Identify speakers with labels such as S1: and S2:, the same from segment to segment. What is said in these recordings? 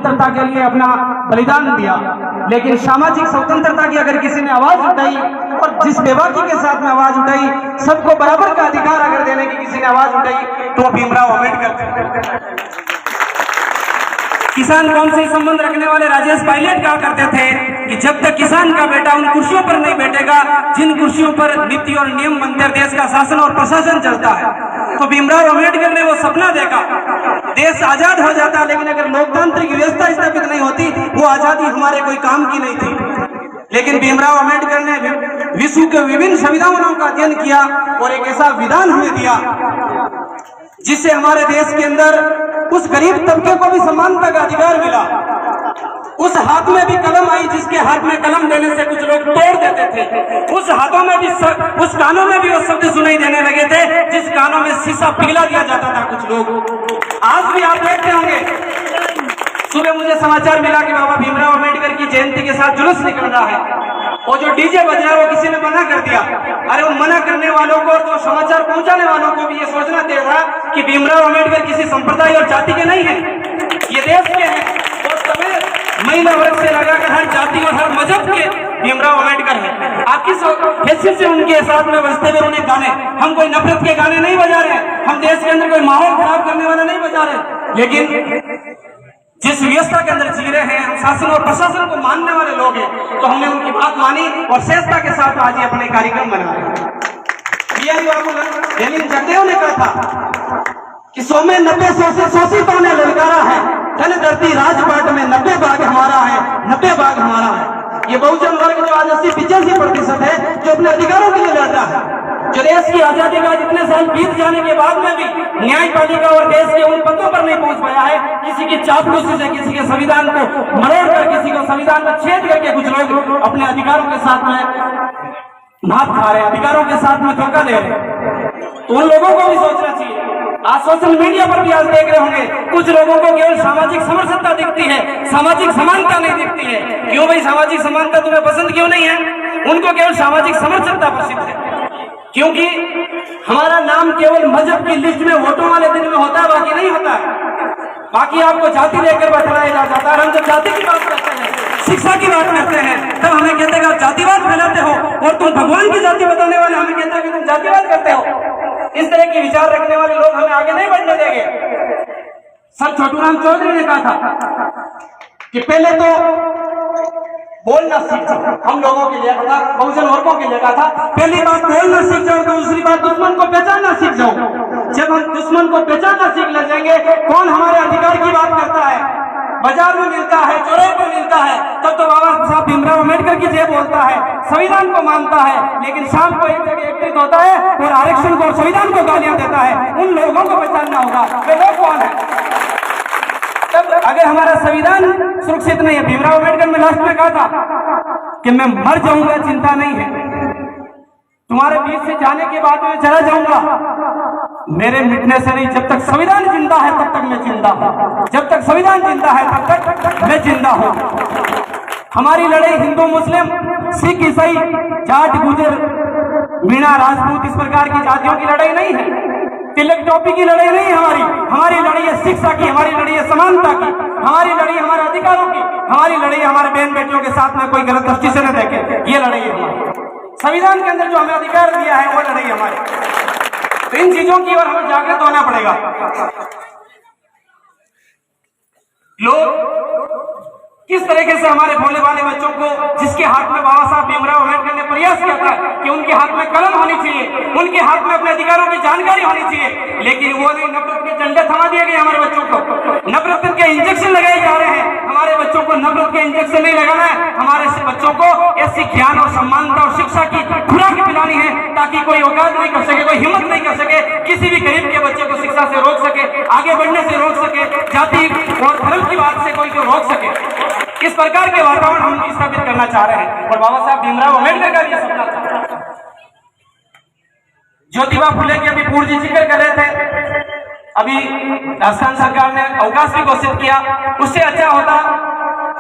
S1: स्वतंत्रता के लिए अपना बलिदान दिया, लेकिन सामाजिक स्वतंत्रता की अगर किसी ने आवाज उठाई और जिस बेबाकी के साथ में आवाज उठाई, सबको बराबर का अधिकार अगर देने की किसी ने आवाज उठाई, तो भीमराव अम्बेडकर। किसान कौम से संबंध रखने वाले राजेश पायलट कहा करते थे कि जब तक किसान का बेटा उन कुर्सियों पर नहीं बैठेगा जिन कुर्सियों पर नीति और नियम बनकर देश का शासन और प्रशासन चलता है। तो भीमराव अम्बेडकर ने वो सपना देखा, देश आजाद हो जाता, लेकिन अगर लोकतांत्रिक व्यवस्था स्थापित नहीं होती, वो आजादी हमारे कोई काम की नहीं थी। लेकिन भीमराव अम्बेडकर ने विश्व के विभिन्न संविधानों का अध्ययन किया और एक ऐसा विधान हमें दिया जिससे हमारे देश के अंदर उस गरीब तबके को भी समानता का अधिकार मिला। उस हाथ में भी कलम आई जिसके हाथ में कलम देने से कुछ लोग तोड़ देते थे, उस हाथों में भी उस कानों में भी वो शब्द सुनाई देने लगे थे जिस कानों में शीशा पिघला दिया जाता था कुछ लोग। आज भी आप देखते होंगे, सुबह मुझे समाचार मिला कि बाबा भीमराव अम्बेडकर की जयंती के साथ जुलूस निकल रहा है, वो जो डीजे बज रहा है वो किसी ने मना कर दिया। अरे वो मना करने वालों को और जो समाचार पहुंचाने वालों को भी ये सोचना चाहिए था कि भीमराव अम्बेडकर किसी संप्रदाय और जाति के नहीं है, ये देश के हैं। और समेत महिला वर्ग से लगाकर हर जाति और हर मजहब के भीमराव अम्बेडकर है। आप किस हैसियत से उनके साथ में बजते हुए उन्हें गाने, हम कोई नफरत के गाने नहीं बजा रहे, हम देश के अंदर कोई माहौल खराब करने वाला नहीं बजा रहे, लेकिन जिस व्यवस्था के अंदर जी रहे हैं, हम शासन और प्रशासन को मानने वाले लोग हैं, तो हमने उनकी बात मानी और श्रेष्ठता के साथ आज ये अपने कार्यक्रम बना रहे हैं। लेनिन जगदेव ने कहा था कि 100 में 90 100 से शोषितों ने ललकारा है, धन धरती राजपाट में 90 भाग हमारा है, 90 भाग हमारा है। ये बहुजन वर्ग जो आज 80-85% है, जो अपने अधिकारों के लिए लड़ता है, जो देश की आजादी का जितने साल बीत जाने के बाद में भी न्यायपालिका और देश के उन पदों पर नहीं पहुंच पाया है, किसी की चापलूसी से किसी के संविधान को मरोड़ कर, किसी को संविधान में छेद करके कुछ लोग अपने अधिकारों के साथ में नाप खा रहे हैं, अधिकारों के साथ में धोखा दे रहे हैं, तो उन लोगों को भी सोचना चाहिए। आज सोशल मीडिया पर भी आज देख रहे होंगे, कुछ लोगों को केवल सामाजिक समरसता दिखती है, सामाजिक समानता नहीं दिखती है। क्यों भाई सामाजिक समानता तुम्हें पसंद क्यों नहीं है? उनको केवल सामाजिक समरसता पसंद है, क्योंकि हमारा नाम केवल मजहब की लिस्ट में वोटों वाले दिन में होता है, बाकी नहीं होता है। बाकी आपको जाति लेकर बैठाया जाता है। हम जब जाति की बात करते हैं, शिक्षा की बात करते हैं, तब हमें कहते हैं आप जातिवाद फैलाते हो, और तुम भगवान की जाति बताने वाले हमें कहते हैं कि तुम जातिवाद करते हो। इस तरह के विचार रखने वाले लोग हमें आगे नहीं बढ़ने देंगे। सर छोटूराम चौधरी ने कहा था कि पहले तो बोलना सीख जाओ, हम लोगों के लिए कहा, बहुजन वर्गों के लिए कहा था, पहली बात बोलना सीख जाओ, तो दूसरी बात दुश्मन को पहचानना सीख जाओ। जब हम दुश्मन को पहचानना सीख ले जाएंगे, कौन हमारे अधिकार की बात करता है, बाजार में मिलता है, चौराहे पर मिलता है, तब तो बाबा साहब भीमराव अम्बेडकर की जय बोलता है, संविधान को मानता है, लेकिन शाम को एक जगह एकत्रित होता है और आरक्षण को और संविधान को गालियां देता है। उन लोगों को पहचानना होगा वे लोग कौन है। तब अगर हमारा संविधान सुरक्षित नहीं है, भीमराव अम्बेडकर ने लास्ट में कहा था कि मैं मर जाऊंगा चिंता नहीं है, तुम्हारे बीच से जाने के बाद मैं चला जाऊंगा, मेरे मिटने से नहीं, जब तक संविधान जिंदा है तब तक मैं जिंदा हूं, जब तक संविधान जिंदा है तब तक मैं जिंदा हूं। हमारी लड़ाई हिंदू मुस्लिम सिख ईसाई जाट गुजर मीणा राजपूत इस प्रकार की जातियों की लड़ाई नहीं है, तिलक टोपी की लड़ाई नहीं है। हमारी लड़ाई है शिक्षा की, हमारी लड़ाई है समानता की, हमारी लड़ाई हमारे अधिकारों की, हमारी लड़ाई हमारे बहन बेटियों के साथ में कोई गलत दृष्टि से न देखे, ये लड़ाई है हमारी। संविधान के अंदर जो हमें अधिकार दिया है वो लड़ाई हमारी। तो इन चीजों की ओर हमें जागृत होना पड़ेगा। लोग किस तरीके से हमारे भोले भाले बच्चों को, जिसके हाथ में बाबा साहब भीमराव अम्बेडकर ने प्रयास किया था कि उनके हाथ में कलम होनी चाहिए, उनके हाथ में अपने अधिकारों की जानकारी होनी चाहिए, लेकिन वो नहीं, नफरत के झंडे थमा दिए गए हमारे बच्चों को, नफरत के इंजेक्शन लगाए जा रहे हैं। हमारे बच्चों को नफरत के इंजेक्शन नहीं लगाना है, हमारे बच्चों को ऐसी ज्ञान और सम्मानता और शिक्षा की खुराक पिलानी है ताकि कोई औकात नहीं कर सके, कोई हिम्मत नहीं कर सके, किसी भी गरीब के बच्चे को शिक्षा से रोक सके, आगे बढ़ने से रोक सके, जाति और धर्म की बात से कोई को रोक सके। इस प्रकार के वातावरण हम स्थापित करना चाह रहे हैं और बाबा साहब भीमराव अम्बेडकर का भी सपना था। ज्योतिबा फुले की अभी पूर्ण जी जिक्र कर रहे थे, अभी राजस्थान सरकार ने अवकाश भी घोषित किया, उससे अच्छा होता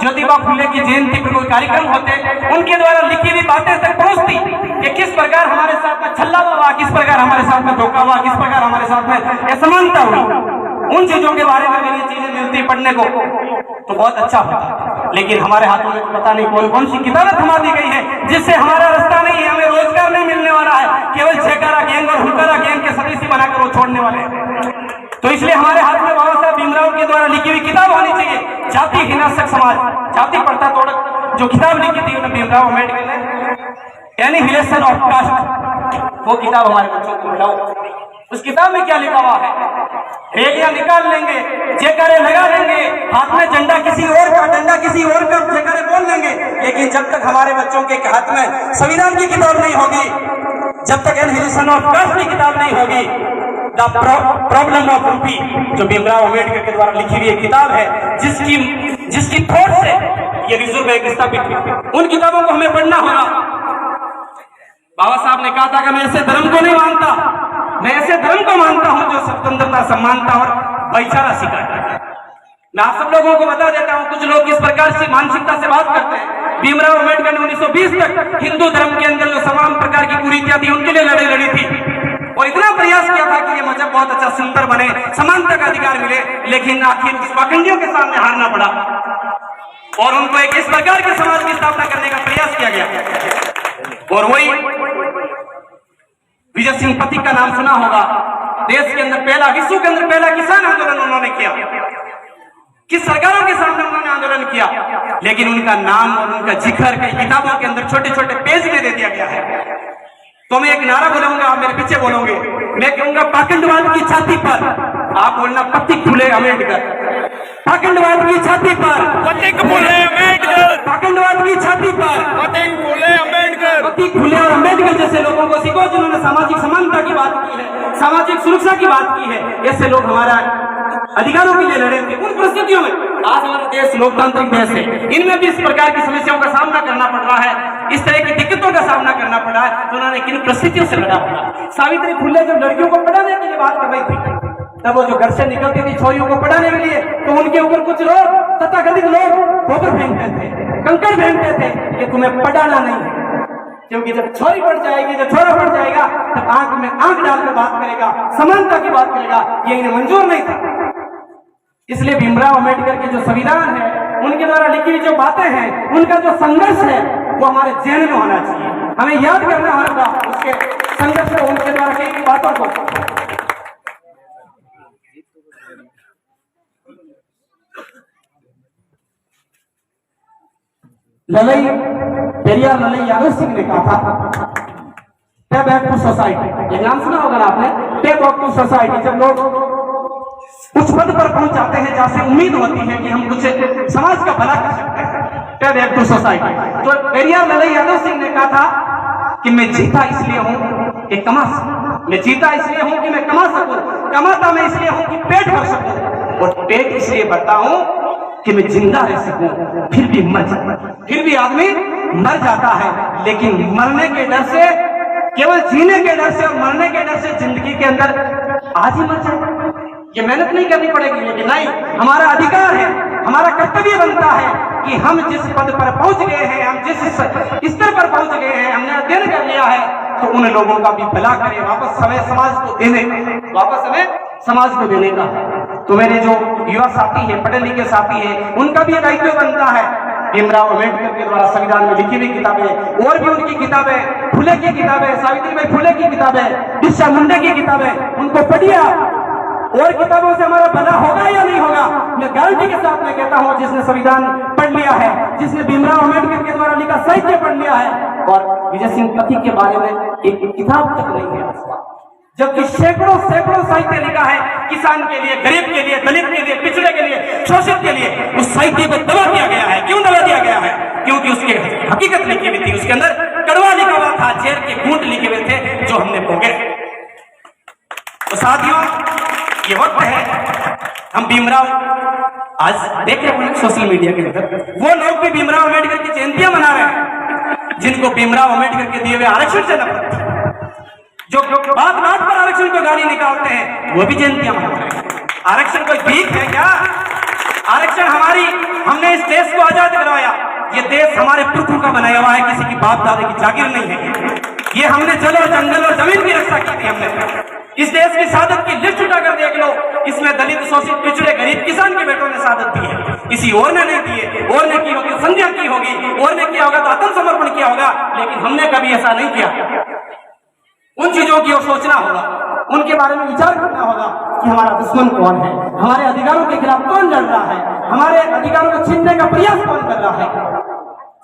S1: ज्योतिबा फुले की जयंती पर कोई कार्यक्रम होते, उनके द्वारा लिखी हुई बातें तक पहुंचती कि किस प्रकार हमारे साथ में छल्ला हुआ, किस प्रकार हमारे साथ में धोखा हुआ, किस प्रकार हमारे साथ में असमानता हुई। उन चीजों के बारे में भी चीजें मिलती पढ़ने को। तो बहुत अच्छा होता, लेकिन हमारे हाथों में पता नहीं कौन कौन सी किताबें थमा दी गई है जिससे हमारा रास्ता नहीं है, हमें रोजगार नहीं मिलने वाला है, केवल जयकारा गैंग और हुलकारा गैंग के सदस्य बनाकर वो छोड़ने वाले हैं। तो इसलिए हमारे हाथ में बाबा साहब भीमराव के द्वारा लिखी हुई किताब होनी चाहिए, जाति हिंसक समाज, जाति प्रथा तोड़क, जो किताब लिखी थी भीमराव अम्बेडकर ने, एनिहिलेशन ऑफ कास्ट, वो किताब हमारे बच्चों को मिलाओ। उस किताब में क्या लिखा हुआ है? रैलियां निकाल लेंगे, जयकारे लगा लेंगे, हाथ में झंडा किसी और का, डंडा किसी और का, जयकारे बोल लेंगे, लेकिन जब तक हमारे बच्चों के हाथ में संविधान की किताब नहीं होगी, जब तक एनिहिलेशन ऑफ कास्ट की किताब नहीं होगी, द प्रॉब्लम ऑफ रूपी, जो भीमराव अम्बेडकर के द्वारा लिखी हुई किताब है, जिसकी थॉट से ये रिजर्व बैंक स्थापित हुई, उन किताबों को हमें पढ़ना होगा। बाबा साहब ने कहा था कि मैं ऐसे धर्म को नहीं मानता, मैं ऐसे धर्म को मानता हूं जो स्वतंत्रता, समानता और भाईचारा सिखाता है। मैं आप सब लोगों को बता देता हूं, कुछ लोग इस प्रकार से मानसिकता से बात करते हैं। भीमराव अम्बेडकर ने 1920 तक हिंदू धर्म के अंदर जो तमाम प्रकार की कुरीतियां थी उनके लिए लड़ी लड़ी थी, और इतना प्रयास किया था कि ये मजहब बहुत अच्छा सुंदर बने, समानता का अधिकार मिले, लेकिन आखिर उस पाखंडियों के सामने हारना पड़ा और उनको एक इस प्रकार के समाज की स्थापना करने का प्रयास किया गया। और वही विजय सिंह पथिक का नाम सुना होगा, देश के अंदर पहला, विश्व के अंदर पहला किसान आंदोलन उन्होंने किया, किस सरकारों के सामने उन्होंने आंदोलन किया, लेकिन उनका नाम और उनका जिक्र कई किताबों के अंदर छोटे छोटे पेज में दे दिया गया है। तो मैं एक नारा बोलूंगा, आप मेरे पीछे बोलोगे, मैं कहूंगा पाखंडवाद की छाती पर, आप बोलना पथिक फूले अम्बेडकर, पाखंडवाद की छाती पर
S2: पथिक फूले अम्बेडकर,
S1: पाखंडवाद की छाती पर
S2: पथिक फूले अम्बेडकर,
S1: पथिक फूले और अम्बेडकर जैसे लोगों को सिखो जिन्होंने सामाजिक समानता की बात की है, सामाजिक सुरक्षा की बात की है, ऐसे लोग हमारा अधिकारों के लिए लड़े थे। उन परिस्थितियों में आज हमारा देश लोकतांत्रिक देश है, इनमें भी इस प्रकार की समस्याओं का सामना करना पड़ रहा है, इस तरह की दिक्कतों का सामना करना पड़ा है, तो उन्होंने किन परिस्थितियों से लड़ा पड़ा। सावित्री फुले जब लड़कियों को पढ़ाने के लिए बात कर रही थी, तब वो जो घर से निकलती थी छोरियों को पढ़ाने के लिए, तो उनके ऊपर कुछ लोग, तथाकथित लोग, गोबर फेंकते थे, कंकड़ फेंकते थे कि तुम्हें पढ़ाना नहीं है, क्योंकि जब छोरी पड़ जाएगी, जब छोरा पड़ जाएगा, तब आंख में आंख डालकर बात करेगा, समानता की बात करेगा, ये इन्हें मंजूर नहीं था। इसलिए भीमराव अम्बेडकर के जो संविधान है, उनके द्वारा लिखी हुई जो बातें हैं, उनका जो संघर्ष है, वो हमारे जहन में होना चाहिए, हमें याद करना होगा उसके संघर्ष को, उनके द्वारा कई बातों को। ललई पेरियार ललई यादव सिंह ने कहा था, टेप बैक टू सोसाइटी, ये नाम सुना होगा ना आपने, टेप बैक टू सोसाइटी। जब लोग उस पद पर पहुंच जाते हैं जहां से उम्मीद होती है कि हम कुछ समाज का भला कर सकते हैं, टेप बैक टू सोसाइटी, तो पेरियार ललई यादव सिंह ने कहा था कि मैं जीता इसलिए हूं कि कमा सकूं, मैं जीता इसलिए हूं कि मैं कमा सकूं, कमाता मैं इसलिए हूं कि पेट भर सकूं, और पेट इसलिए भरता हूं कि मैं जिंदा रह सकूं। फिर भी मर जाता, फिर भी आदमी मर जाता है, लेकिन मरने के डर से, केवल जीने के डर से और मरने के डर से जिंदगी के अंदर आज ही मर जाए, ये मेहनत नहीं करनी पड़ेगी, लेकिन नहीं, हमारा अधिकार है, हमारा कर्तव्य बनता है कि हम जिस पद पर पहुंच गए हैं, हम जिस स्तर पर पहुंच गए हैं, हमने अध्ययन कर लिया है, तो उन लोगों का भी भला करें, वापस हमें समाज को देने, वापस हमें समाज को देने का। तो मेरे जो युवा साथी है, पढ़े लिखे साथी है, उनका भी दायित्व बनता है। भीमराव अम्बेडकर के द्वारा संविधान में लिखी हुई किताबें, और भी उनकी किताबें, फुले की किताबें, सावित्रीबाई फुले की किताबें, बिरसा मुंडा की किताबें, उनको पढ़िए। और किताबों से हमारा भला होगा या नहीं होगा, मैं गारंटी के साथ मैं कहता हूं, जिसने संविधान पढ़ लिया है, जिसने भीमराव अम्बेडकर के द्वारा लिखा साहित्य पढ़ लिया है, और विजय सिंह पथिक के बारे में एक किताब तक नहीं है, जबकि सैकड़ों सैकड़ों साहित्य लिखा है किसान के लिए, गरीब के लिए, दलित के लिए, पिछड़े के लिए, शोषित के लिए। उस साहित्य को दबा दिया गया है। क्यों दबा दिया गया है? क्योंकि उसके हकीकत लिखी हुई थी, उसके अंदर कड़वा लिखा हुआ था, जेल के घूंट लिखे हुए थे जो हमने भोगे। तो साथियों, ये वक्त है, हम भीमराव आज देख रहे हैं सोशल मीडिया के अंदर, वो लोग भी भीमराव अम्बेडकर की जयंतियां मना रहे हैं, जिनको भीमराव अम्बेडकर के दिए हुए आरक्षण से नफरत, जो बात बात पर आरक्षण को गाली निकालते हैं, वो भी जयंतियां मना रहे हैं। आरक्षण कोई भीख है क्या? आरक्षण हमारी, हमने इस देश को आजाद करवाया, ये देश हमारे पुरखों का बनाया हुआ है, किसी की बाप दादे की जागीर नहीं है। ये हमने जल और जंगल और जमीन की रक्षा की थी। हमने इस देश की सादत की लिस्ट उठाकर देख लो, इसमें दलित, शोषित, पिछड़े, गरीब, किसान के बेटों ने सादत दी है। किसी और ने नहीं किए, और ने की होगी संध्या की होगी, और ने किया होगा तो आत्मसमर्पण किया होगा, लेकिन हमने कभी ऐसा नहीं किया। उन चीजों की ओर सोचना होगा, उनके बारे में विचार करना होगा कि हमारा दुश्मन कौन है, हमारे अधिकारों के खिलाफ कौन लड़ रहा है, हमारे अधिकारों को छीनने का प्रयास कौन कर रहा है।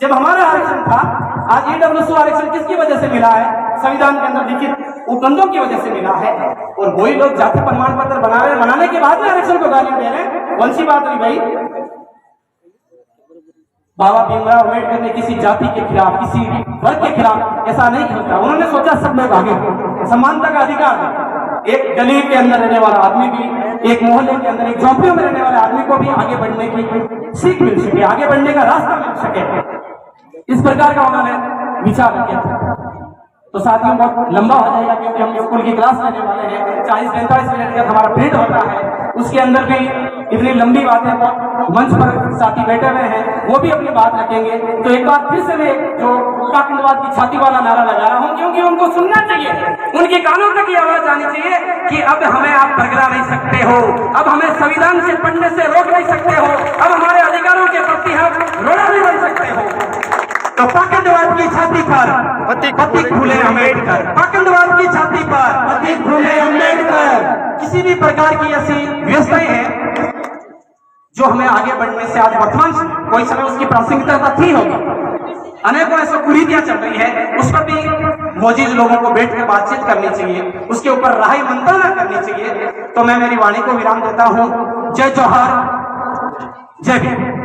S1: जब हमारा आरक्षण था, आज ईडब्ल्यूसी आरक्षण किसकी वजह से मिला है? संविधान के अंदर लिखित उपबंधों की वजह से मिला है। और वही लोग जाति प्रमाण पत्र बनाने के बाद में आरक्षण को गालियां दे रहे हैं। कौन सी बात हुई भाई? बाबा भीमराव अम्बेडकर ने किसी जाति के खिलाफ, किसी वर्ग के खिलाफ ऐसा नहीं सोचा। उन्होंने सोचा सब लोग आगे समानता का अधिकार, एक गली के अंदर रहने वाला आदमी भी, एक मोहल्ले के अंदर, एक झोंपड़ियों में रहने वाले आदमी को भी आगे बढ़ने की सीख मिल सके, आगे बढ़ने का रास्ता मिल सके। इस प्रकार का उन्होंने विचार किया था। तो साथियों बहुत लंबा हो जाएगा क्योंकि हम स्कूल की क्लास लेने वाले हैं। 40-45 मिनट का हमारा पीरियड होता है, उसके अंदर भी इतनी लंबी बातें, मंच पर साथी बैठे हुए हैं, वो भी अपनी बात रखेंगे। तो एक बार फिर से मैं जो काकनवाद की छाती वाला नारा लगा रहा हूं, क्योंकि उनको सुनना चाहिए, उनके कानों तक ये आवाज आनी चाहिए कि अब हमें आप बरगला नहीं सकते हो, अब हमें संविधान से पढ़ने से रोक नहीं सकते हो, अब हमारे अधिकारों के प्रति हम रोड़ा नहीं बन सकते हो। तो पाखंडवाद की छाती पर प्रतीक फूले अम्बेडकर, पाखंडवाद की छाती पर प्रतीक फूले अम्बेडकर। किसी भी प्रकार की ऐसी व्यवस्थाएं हैं जो हमें आगे बढ़ने से, आज वर्तमान कोई समय उसकी प्रासंगिकता थी होगी, अनेकों ऐसी कुरीतियां चल रही है, उस पर भी मौजूद लोगों को बैठ कर बातचीत करनी चाहिए, उसके ऊपर राय मंत्रणा करनी चाहिए। तो मैं मेरी वाणी को विराम देता हूं। जय जोहार, जय भीम।